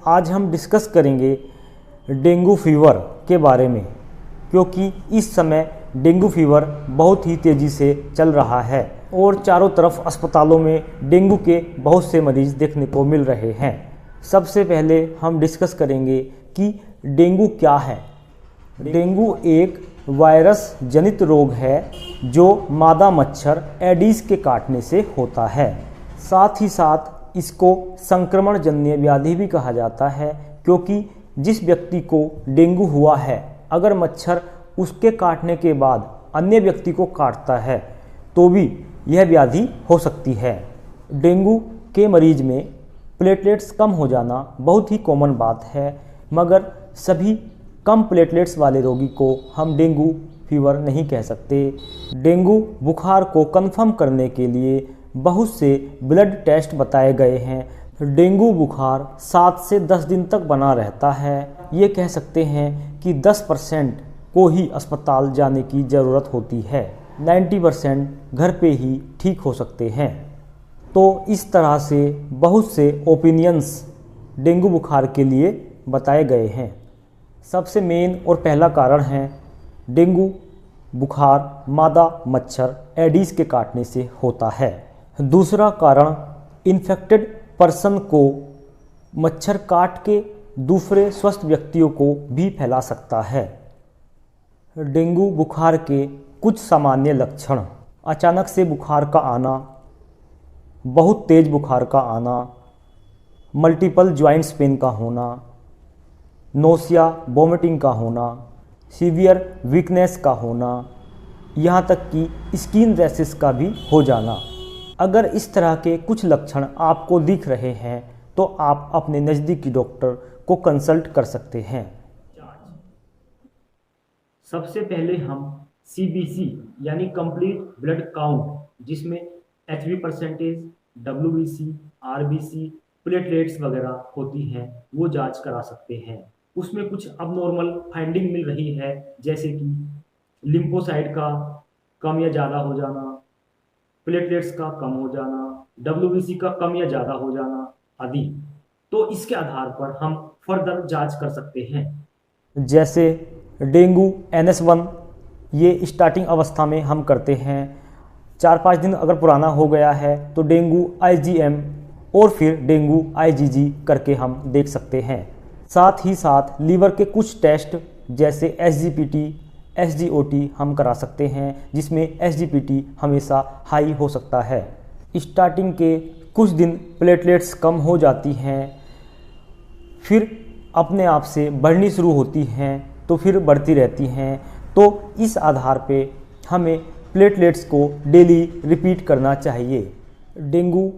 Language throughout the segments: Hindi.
आज हम डिस्कस करेंगे डेंगू फीवर के बारे में, क्योंकि इस समय डेंगू फीवर बहुत ही तेज़ी से चल रहा है और चारों तरफ अस्पतालों में डेंगू के बहुत से मरीज देखने को मिल रहे हैं। सबसे पहले हम डिस्कस करेंगे कि डेंगू क्या है। डेंगू एक वायरस जनित रोग है जो मादा मच्छर एडीज के काटने से होता है। साथ ही साथ इसको संक्रमण जन्य व्याधि भी कहा जाता है, क्योंकि जिस व्यक्ति को डेंगू हुआ है, अगर मच्छर उसके काटने के बाद अन्य व्यक्ति को काटता है तो भी यह व्याधि हो सकती है। डेंगू के मरीज में प्लेटलेट्स कम हो जाना बहुत ही कॉमन बात है, मगर सभी कम प्लेटलेट्स वाले रोगी को हम डेंगू फीवर नहीं कह सकते। डेंगू बुखार को कंफर्म करने के लिए बहुत से ब्लड टेस्ट बताए गए हैं। डेंगू बुखार 7 से 10 दिन तक बना रहता है। ये कह सकते हैं कि 10% को ही अस्पताल जाने की ज़रूरत होती है, 90% घर पे ही ठीक हो सकते हैं। तो इस तरह से बहुत से ओपिनियंस डेंगू बुखार के लिए बताए गए हैं। सबसे मेन और पहला कारण है डेंगू बुखार मादा मच्छर एडीज के काटने से होता है। दूसरा कारण इन्फेक्टेड पर्सन को मच्छर काट के दूसरे स्वस्थ व्यक्तियों को भी फैला सकता है। डेंगू बुखार के कुछ सामान्य लक्षण: अचानक से बुखार का आना, बहुत तेज़ बुखार का आना, मल्टीपल जॉइंट्स पेन का होना, नोसिया वोमिटिंग का होना, सीवियर वीकनेस का होना, यहाँ तक कि स्किन रैशेस का भी हो जाना। अगर इस तरह के कुछ लक्षण आपको दिख रहे हैं तो आप अपने नज़दीकी डॉक्टर को कंसल्ट कर सकते हैं। सबसे पहले हम CBC यानी कंप्लीट ब्लड काउंट, जिसमें HB percentage, WBC, RBC, platelets वगैरह होती हैं, वो जांच करा सकते हैं। उसमें कुछ अबनॉर्मल फाइंडिंग मिल रही है, जैसे कि लिम्फोसाइट का कम या ज़्यादा हो जाना, प्लेटलेट्स का कम हो जाना, WBC का कम या ज़्यादा हो जाना आदि। तो इसके आधार पर हम फर्दर जांच कर सकते हैं। जैसे डेंगू NS1, ये स्टार्टिंग अवस्था में हम करते हैं। 4-5 दिन अगर पुराना हो गया है तो डेंगू IgM और फिर डेंगू IgG करके हम देख सकते हैं। साथ ही साथ लीवर के कुछ टेस्ट जैसे SGPT, SGOT हम करा सकते हैं, जिसमें SGPT हमेशा हाई हो सकता है। स्टार्टिंग के कुछ दिन प्लेटलेट्स कम हो जाती हैं, फिर अपने आप से बढ़नी शुरू होती हैं, तो फिर बढ़ती रहती हैं। तो इस आधार पे हमें प्लेटलेट्स को डेली रिपीट करना चाहिए। डेंगू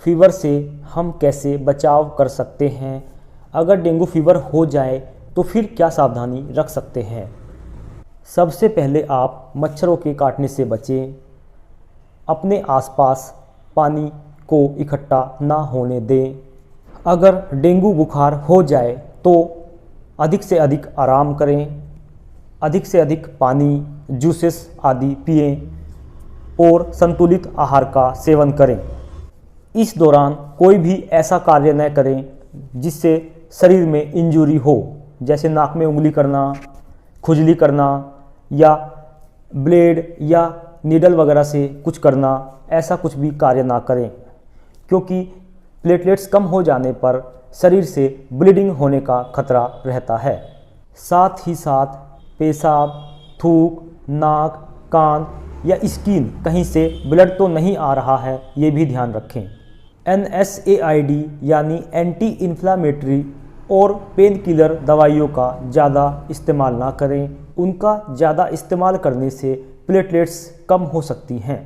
फीवर से हम कैसे बचाव कर सकते हैं? अगर डेंगू फीवर हो जाए तो फिर क्या सावधानी रख सकते हैं? सबसे पहले आप मच्छरों के काटने से बचें। अपने आसपास पानी को इकट्ठा ना होने दें। अगर डेंगू बुखार हो जाए तो अधिक से अधिक आराम करें, अधिक से अधिक पानी, जूसेस आदि पिएं और संतुलित आहार का सेवन करें। इस दौरान कोई भी ऐसा कार्य न करें जिससे शरीर में इंजरी हो, जैसे नाक में उंगली करना, खुजली करना या ब्लेड या नीडल वगैरह से कुछ करना। ऐसा कुछ भी कार्य ना करें, क्योंकि प्लेटलेट्स कम हो जाने पर शरीर से ब्लीडिंग होने का खतरा रहता है। साथ ही साथ पेशाब, थूक, नाक, कान या स्किन कहीं से ब्लड तो नहीं आ रहा है, ये भी ध्यान रखें। NSAID यानी एंटी इन्फ्लामेटरी और पेन किलर दवाइयों का ज़्यादा इस्तेमाल ना करें। उनका ज़्यादा इस्तेमाल करने से प्लेटलेट्स कम हो सकती हैं।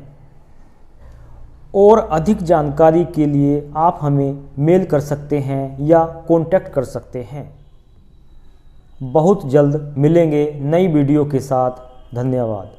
और अधिक जानकारी के लिए आप हमें मेल कर सकते हैं या कांटेक्ट कर सकते हैं। बहुत जल्द मिलेंगे नई वीडियो के साथ। धन्यवाद।